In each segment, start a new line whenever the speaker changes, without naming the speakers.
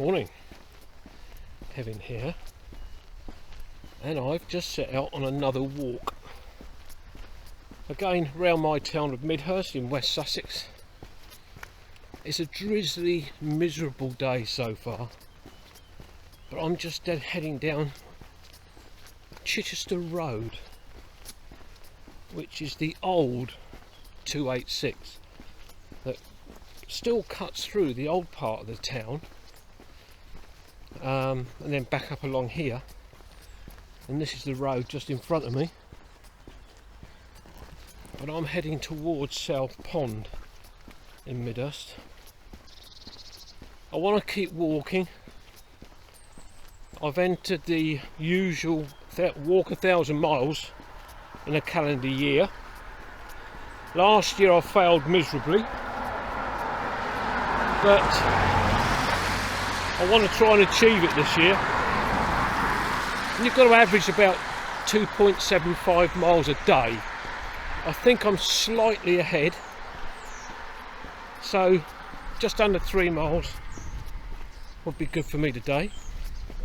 Morning, Kevin here, and I've just set out on another walk again round my town of Midhurst in West Sussex. It's a drizzly, miserable day so far, but I'm just heading down Chichester Road, which is the old 286 that still cuts through the old part of the town, and then back up along here, and this is the road just in front of me. But I'm heading towards South Pond in Midhurst. I want to keep walking. I've entered the usual walk 1,000 miles in a calendar year. Last year I failed miserably, but I want to try and achieve it this year. And you've got to average about 2.75 miles a day. I think I'm slightly ahead, so just under 3 miles would be good for me today,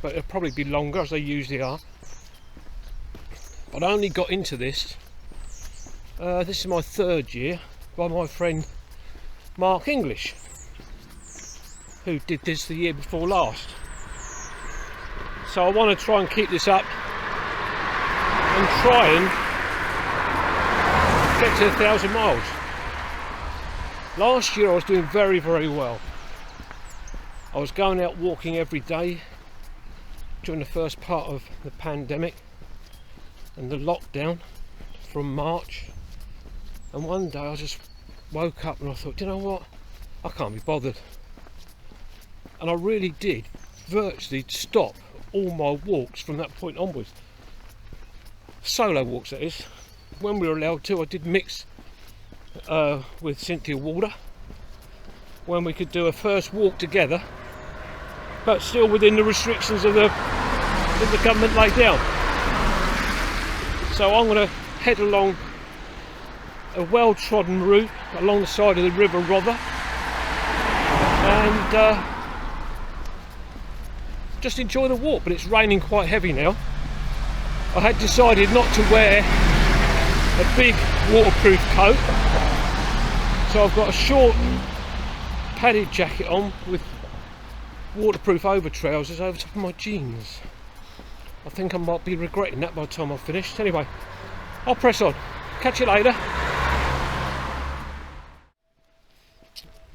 but it'll probably be longer as they usually are. But I only got into this, this is my 3rd year, by my friend Mark English, who did this the year before last. So I want to try and keep this up and try and get to 1,000 miles. Last year I was doing very well. I was going out walking every day during the first part of the pandemic and the lockdown from March, and one day I just woke up and I thought, do you know what, I can't be bothered. And I really did virtually stop all my walks from that point onwards. Solo walks, that is. When we were allowed to, I did mix with Cynthia Walder when we could do a first walk together, but still within the restrictions of the government laid down. So I'm going to head along a well-trodden route along the side of the River Rother, and just enjoy the walk. But it's raining quite heavy now. I had decided not to wear a big waterproof coat, so I've got a short padded jacket on with waterproof over trousers over top of my jeans. I think I might be regretting that by the time I've finished. Anyway, I'll press on. Catch you later.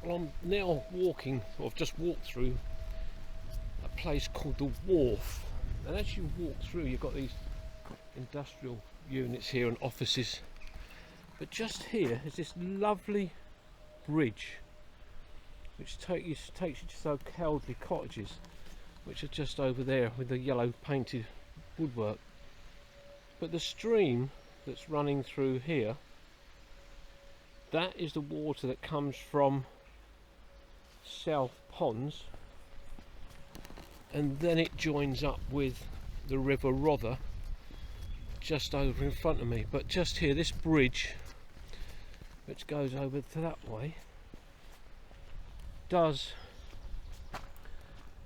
Well, I'm now walking, or I've just walked through a place called the Wharf, and as you walk through you've got these industrial units here and offices, but just here is this lovely bridge which takes you to those Cowdray cottages, which are just over there with the yellow painted woodwork. But the stream that's running through here, that is the water that comes from South Ponds, and then it joins up with the River Rother just over in front of me. But just here, this bridge which goes over to that way does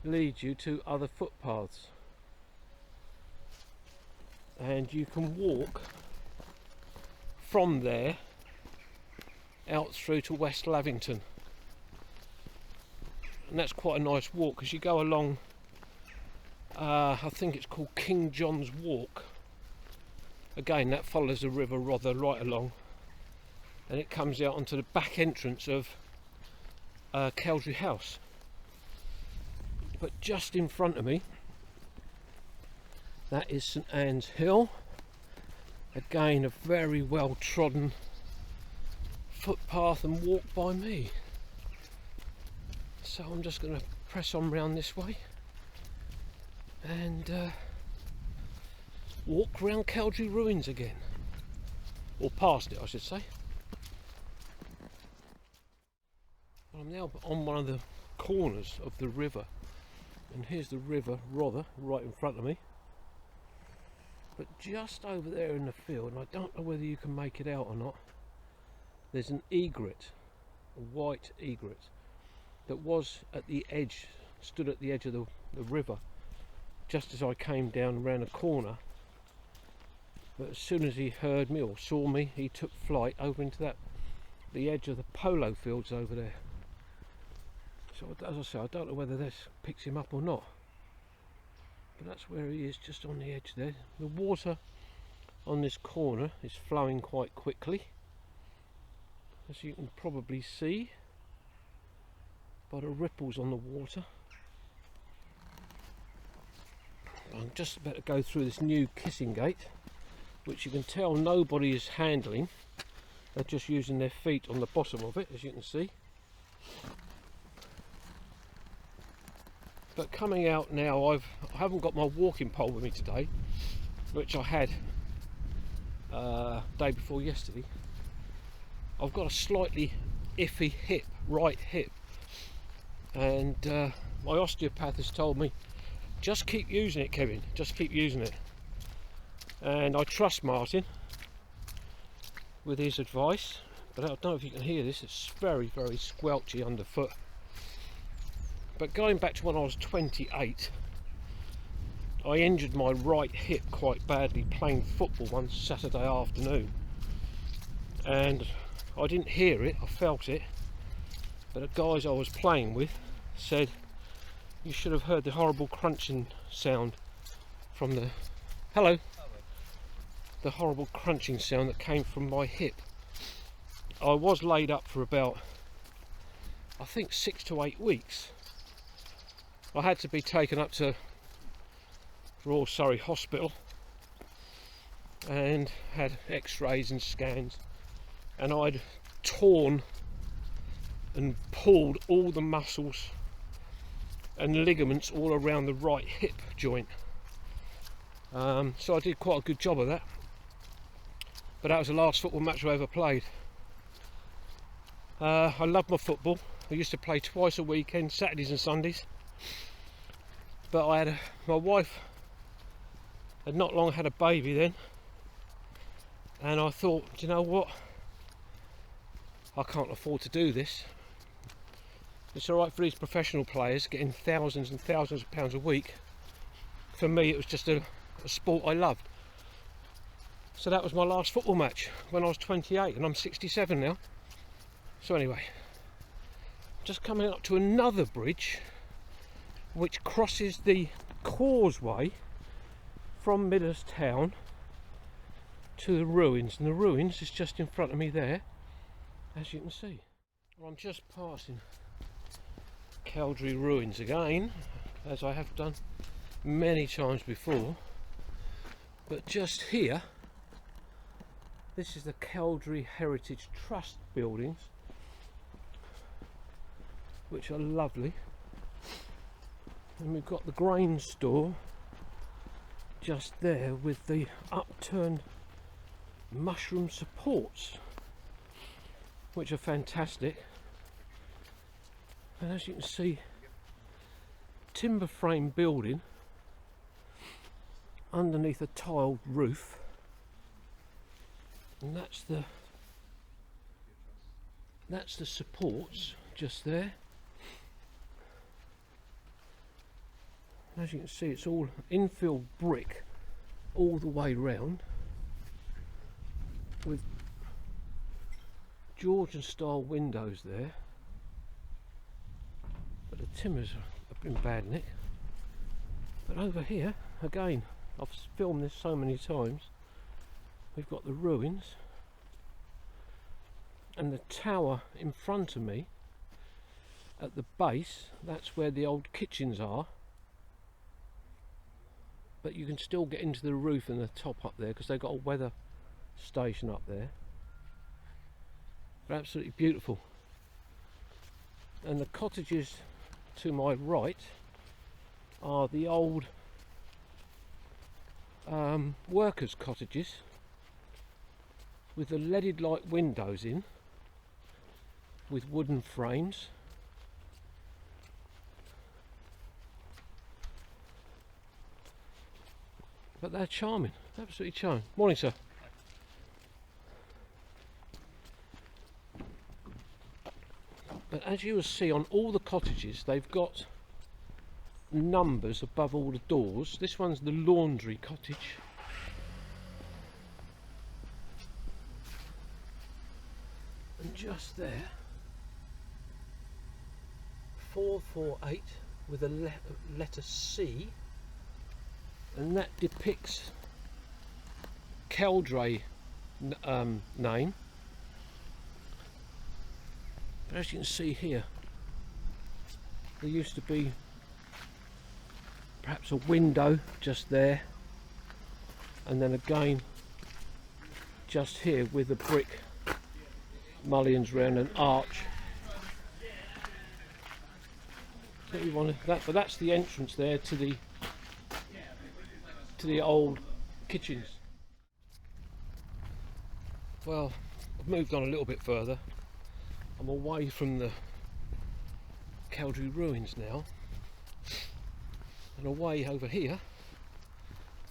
lead you to other footpaths, and you can walk from there out through to West Lavington, and that's quite a nice walk because you go along, I think it's called King John's Walk. Again, that follows the River Rother right along, and it comes out onto the back entrance of Cowdray House. But just in front of me, that is St Anne's Hill. Again, a very well trodden footpath and walk by me. So I'm just going to press on round this way and walk round Cowdray Ruins again, or past it I should say. I'm now on one of the corners of the river, and here's the River Rother right in front of me. But just over there in the field, and I don't know whether you can make it out or not, there's an egret, a white egret, that was at the edge stood at the edge of the river just as I came down around a corner, but as soon as he heard me or saw me, he took flight over into the edge of the polo fields over there. So as I say, I don't know whether this picks him up or not, but that's where he is, just on the edge there. The water on this corner is flowing quite quickly, as you can probably see by the ripples on the water. I'm just about to go through this new kissing gate, which you can tell nobody is handling. They're just using their feet on the bottom of it, as you can see. But coming out now, I haven't got my walking pole with me today, which I had day before yesterday. I've got a slightly iffy hip, right hip, and my osteopath has told me, just keep using it, Kevin, just keep using it. And I trust Martin with his advice, but I don't know if you can hear this, it's very, very squelchy underfoot. But going back to when I was 28, I injured my right hip quite badly playing football one Saturday afternoon, and I didn't hear it, I felt it, but the guys I was playing with said, you should have heard the horrible crunching sound from the the horrible crunching sound that came from my hip. I was laid up for about, I think, 6 to 8 weeks. I had to be taken up to Royal Surrey Hospital and had x-rays and scans, and I'd torn and pulled all the muscles and ligaments all around the right hip joint. So I did quite a good job of that, but that was the last football match I ever played. I love my football. I used to play twice a weekend, Saturdays and Sundays, but my wife had not long had a baby then, and I thought, do you know what, I can't afford to do this. It's alright for these professional players getting thousands and thousands of pounds a week. For me, it was just a sport I loved. So that was my last football match when I was 28, and I'm 67 now. So anyway, just coming up to another bridge which crosses the causeway from Millers Town to the ruins, and the ruins is just in front of me there, as you can see. Well, I'm just passing Cowdray Ruins again, as I have done many times before, but just here, this is the Cowdray Heritage Trust buildings, which are lovely, and we've got the grain store just there with the upturned mushroom supports, which are fantastic. And as you can see, timber frame building underneath a tiled roof, and that's the supports just there. And as you can see, it's all infill brick all the way round, with Georgian style windows there, but the timbers have been bad nick. But over here again, I've filmed this so many times, we've got the ruins, and the tower in front of me at the base, that's where the old kitchens are, but you can still get into the roof and the top up there because they've got a weather station up there. They're absolutely beautiful. And the cottages to my right are the old workers' cottages with the leaded light windows in, with wooden frames. But they're charming, absolutely charming. Morning, sir. But as you will see on all the cottages, they've got numbers above all the doors. This one's the laundry cottage. And just there, 448 with a letter C, and that depicts Cowdray name. But as you can see here, there used to be perhaps a window just there, and then again just here with a brick mullions round an arch. So you want that, but that's the entrance there to the old kitchens. Well, I've moved on a little bit further. I'm away from the Cowdray Ruins now, and away over here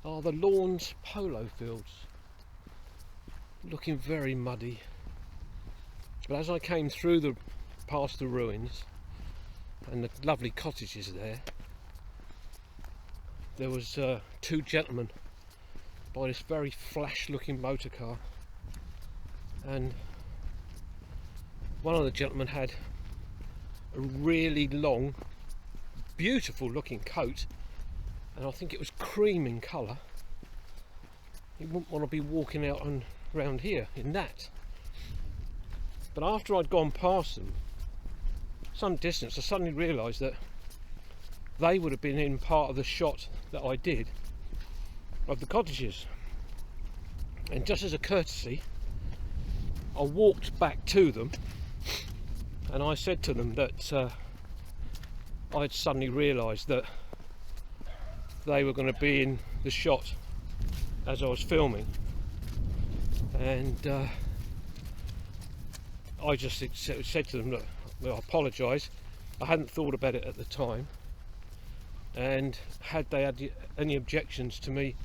are the Lawns polo fields, looking very muddy. But as I came through past the ruins and the lovely cottages there was two gentlemen by this very flash looking motor car, and one of the gentlemen had a really long, beautiful looking coat, and I think it was cream in colour. You wouldn't want to be walking out around here in that. But after I'd gone past them some distance, I suddenly realised that they would have been in part of the shot that I did of the cottages. And just as a courtesy, I walked back to them and I said to them that I'd suddenly realised that they were going to be in the shot as I was filming, and I just said to them that I apologise, I hadn't thought about it at the time, and had they had any objections to me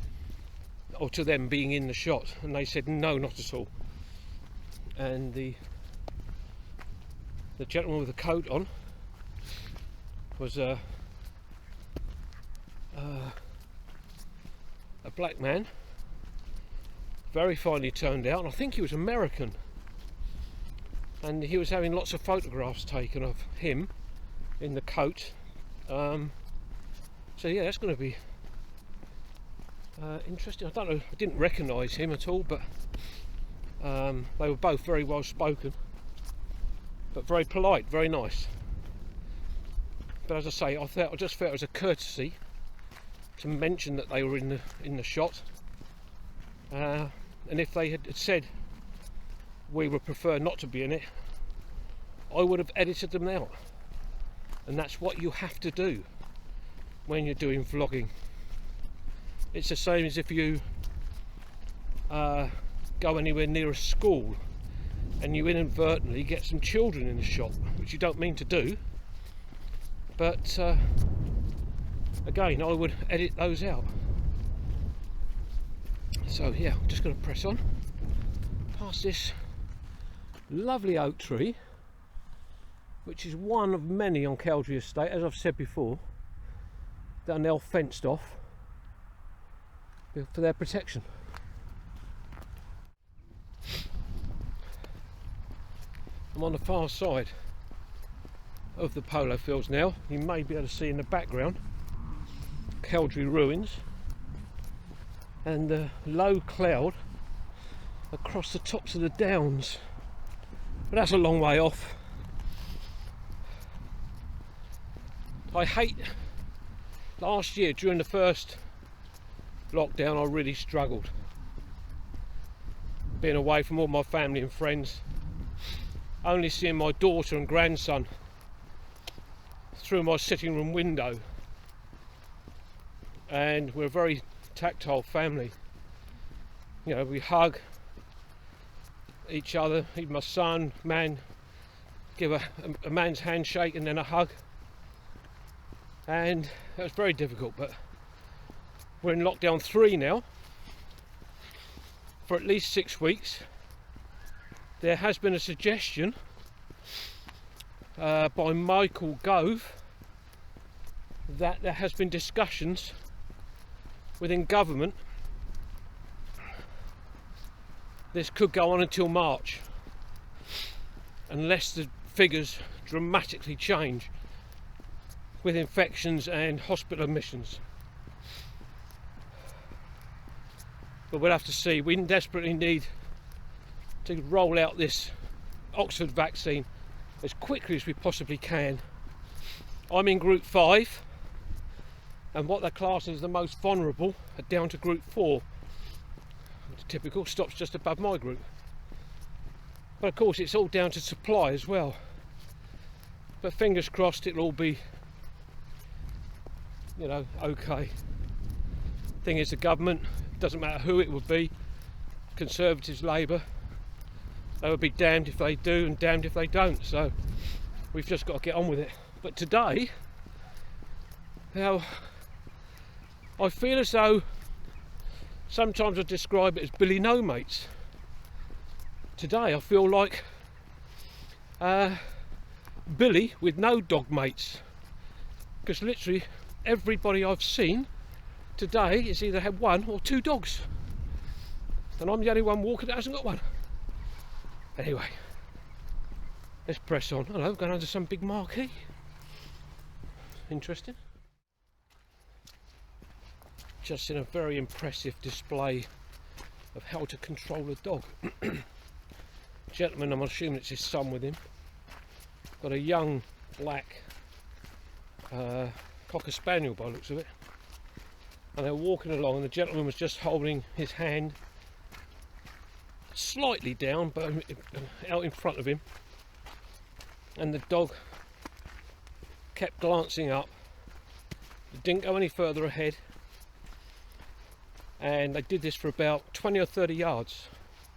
or to them being in the shot, and they said no, not at all. And the gentleman with the coat on was a black man, very finely turned out, and I think he was American, and he was having lots of photographs taken of him in the coat. So yeah, that's going to be interesting. I don't know, I didn't recognise him at all, but they were both very well spoken, but very polite, very nice. But as I say, I just felt it was a courtesy to mention that they were in the shot, and if they had said we would prefer not to be in it, I would have edited them out, and that's what you have to do when you're doing vlogging. It's the same as if you go anywhere near a school and you inadvertently get some children in the shot, which you don't mean to do, but again, I would edit those out. So yeah, I'm just going to press on past this lovely oak tree, which is one of many on Cowdray Estate, as I've said before, that are now fenced off for their protection. I'm on the far side of the polo fields now. You may be able to see in the background Cowdray Ruins and the low cloud across the tops of the downs, but that's a long way off. I hate, last year during the first lockdown I really struggled, being away from all my family and friends, only seeing my daughter and grandson through my sitting room window. And we're a very tactile family, you know, we hug each other, even my son, give a man's handshake and then a hug, and that was very difficult. But we're in lockdown 3 now for at least 6 weeks. There has been a suggestion by Michael Gove that there has been discussions within government. This could go on until March, unless the figures dramatically change with infections and hospital admissions. But we'll have to see. We desperately need to roll out this Oxford vaccine as quickly as we possibly can. I'm in group 5, and what they're classing as the most vulnerable are down to group 4. It's typical, stops just above my group. But of course it's all down to supply as well. But fingers crossed it'll all be, you know, okay. Thing is, the government, doesn't matter who it would be, Conservatives, Labour, they would be damned if they do and damned if they don't. So we've just got to get on with it. But today, now, I feel as though sometimes I describe it as Billy No Mates. Today I feel like Billy with no dog mates, because literally everybody I've seen today has either had 1 or 2 dogs, and I'm the only one walking that hasn't got one. Anyway, let's press on. Hello, going under some big marquee. Interesting. Just in a very impressive display of how to control a dog. Gentleman, I'm assuming it's his son with him, got a young black Cocker Spaniel by the looks of it, and they're walking along, and the gentleman was just holding his hand slightly down but out in front of him, and the dog kept glancing up. It didn't go any further ahead, and they did this for about 20 or 30 yards.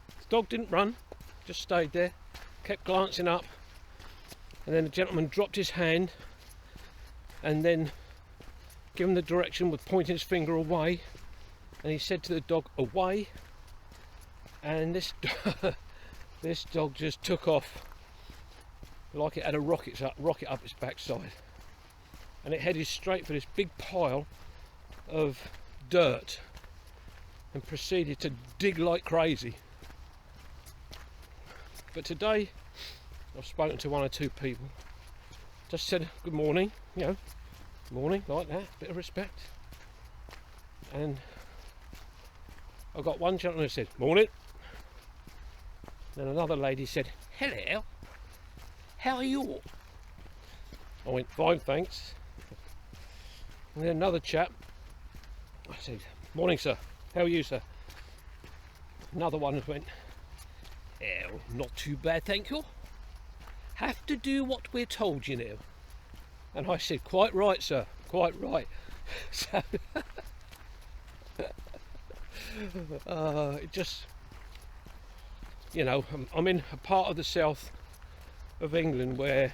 The dog didn't run, just stayed there, kept glancing up, and then the gentleman dropped his hand and then given the direction with pointing his finger away, and he said to the dog, away, and this this dog just took off like it had a rocket up its backside, and it headed straight for this big pile of dirt and proceeded to dig like crazy. But today I've spoken to 1 or 2 people, just said good morning, you know, morning, like that, bit of respect. And I got one gentleman who said morning, then another lady said hello, how are you? I went fine, thanks. And then another chap, I said morning sir, how are you sir? Another one went, oh, not too bad, thank you. Have to do what we're told, you know. And I said, quite right, sir, quite right. So, it just, you know, I'm in a part of the south of England where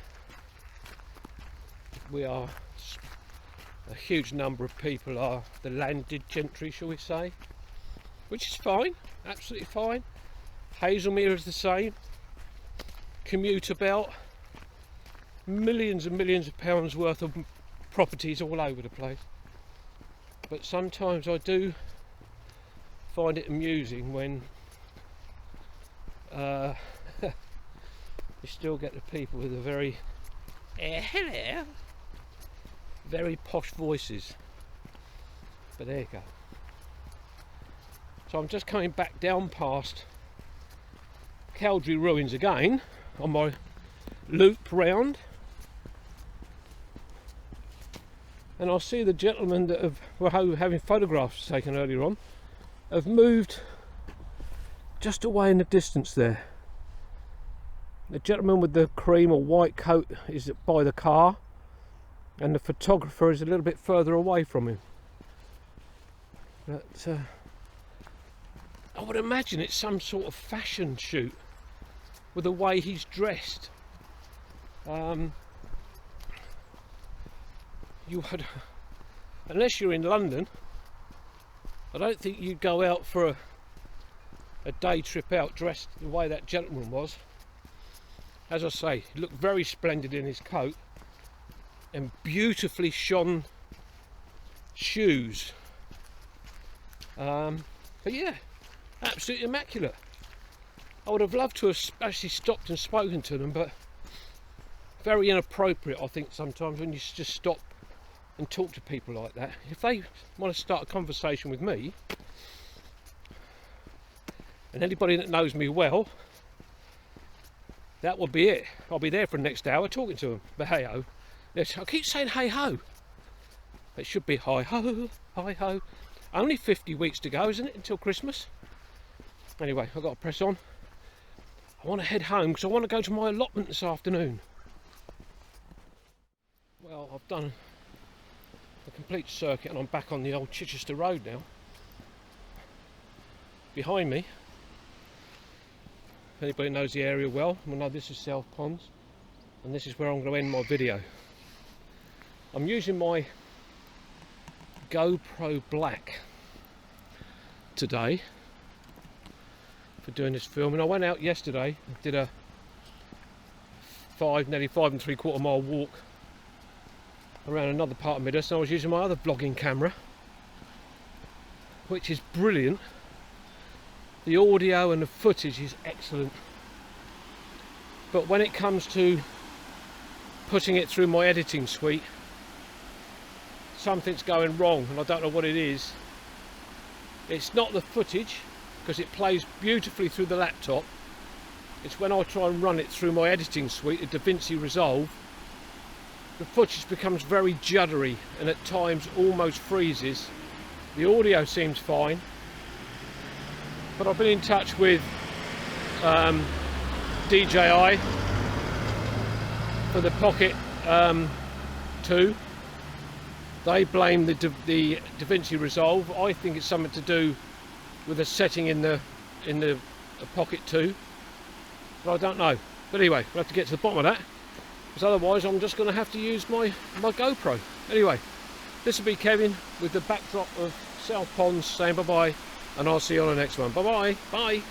we are, a huge number of people are the landed gentry, shall we say, which is fine, absolutely fine. Hazelmere is the same. Commute about, millions and millions of pounds worth of properties all over the place. But sometimes I do find it amusing when you still get the people with the very hello, very posh voices. But there you go. So I'm just coming back down past Cowdray Ruins again on my loop round, and I see the gentlemen that were having photographs taken earlier on have moved just away in the distance there. The gentleman with the cream or white coat is by the car, and the photographer is a little bit further away from him. But I would imagine it's some sort of fashion shoot with the way he's dressed. You would, unless you're in London, I don't think you'd go out for a day trip out dressed the way that gentleman was. As I say, he looked very splendid in his coat and beautifully shone shoes. But yeah, absolutely immaculate. I would have loved to have actually stopped and spoken to them, but very inappropriate, I think, sometimes when you just stop and talk to people like that. If they want to start a conversation with me, and anybody that knows me well, that will be it. I'll be there for the next hour talking to them. But hey ho, yes, I keep saying hey ho. It should be hi ho, hi ho. Only 50 weeks to go, isn't it, until Christmas? Anyway, I've got to press on. I want to head home because I want to go to my allotment this afternoon. Well, I've done a complete circuit and I'm back on the old Chichester Road now. Behind me, if anybody knows the area well, will know this is South Ponds, and this is where I'm going to end my video. I'm using my GoPro Black today for doing this film, and I went out yesterday and did a nearly 5 3/4 mile walk around another part of Middlesbrough, and I was using my other vlogging camera, which is brilliant. The audio and the footage is excellent, but when it comes to putting it through my editing suite, something's going wrong, and I don't know what it is. It's not the footage, because it plays beautifully through the laptop. It's when I try and run it through my editing suite, the DaVinci Resolve, the footage becomes very juddery and at times almost freezes. The audio seems fine, but I've been in touch with DJI for the Pocket 2. They blame the DaVinci Resolve. I think it's something to do with a setting in the Pocket 2, but I don't know. But anyway, we'll have to get to the bottom of that, because otherwise I'm just going to have to use my GoPro. Anyway, this will be Kevin with the backdrop of South Ponds saying bye bye, and I'll see you on the next one. Bye bye. Bye.